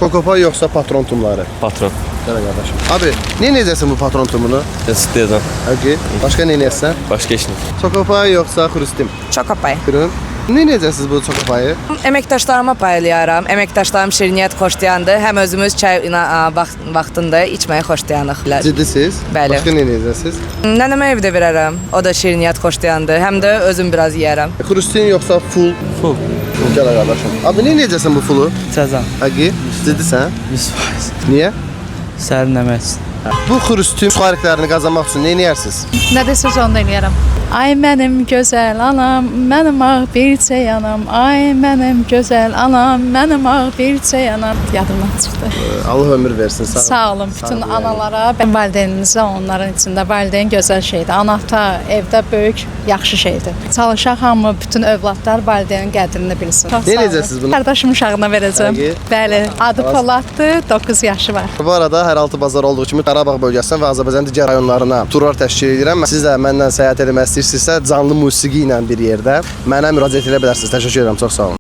Çokopay yoxsa patron tumları? Patron. Gələ qardaşım. Abi, nə edəcəksən bu patron tumunu? Sıtlayacağım. Okey. Başqa nə edəcəksən? Başka iş mi? Çokopay yoxsa xrustim? Çokopay. Buyurun. Nə edəcəksiniz bu çokopayı? Əməkdaşlarıma paylayaram. Əməkdaşlarım şirniyyat xoşlayandır. Həm özümüz çay vaxtında içməyi xoşlayandıq. Ciddisiz? Bəli. Başqa nə edəcəksiniz? Nənəmə evdə verərəm. O da şirniyyat xoşlayandır. Həm də özüm biraz yeyərəm. Xrustin yoxsa full? Full. Gələ qardaşım. Abi, nə edəcəksən bu fulu? İçəcəm. Həqiqi? Ciddisən? 100%. Niyə? Sərinləmək üçün. Bu xrustin xariklərini qazanmaq üçün nə edərsiniz? Nə desəz onu eləyərəm. Ay mənim gözəl anam, mənim ağ bircə yanam. Ay mənim gözəl anam, mənim ağ bircə yanam. Yadımdan çıxdı. Allah ömür versin. Sağ olun. Sağ olun bütün analara, valideynimizə, onların içində valideyn gözəl şeydir. Ana-ata evdə böyük, yaxşı şeydir. Çalışaq hamı, bütün övladlar valideynin qədrini bilsin. Çox Nə sağ olun. edəcəksiniz bunu? Qardaşım uşağına verəcəm. Həqiqi? Bəli, adı Poladdır, 9 yaşı var. Bu arada hər altı bazar olduğu kimi Qarabağ bölgəsinə və Azərbaycanın digər rayonlarına turlar təşkil edirəm. Siz də məndən səyahət etmək istəyirsinizsə, canlı musiqi ilə bir yerdə mənə müraciət edə bilərsiniz. Təşəkkür edirəm, çox sağ olun.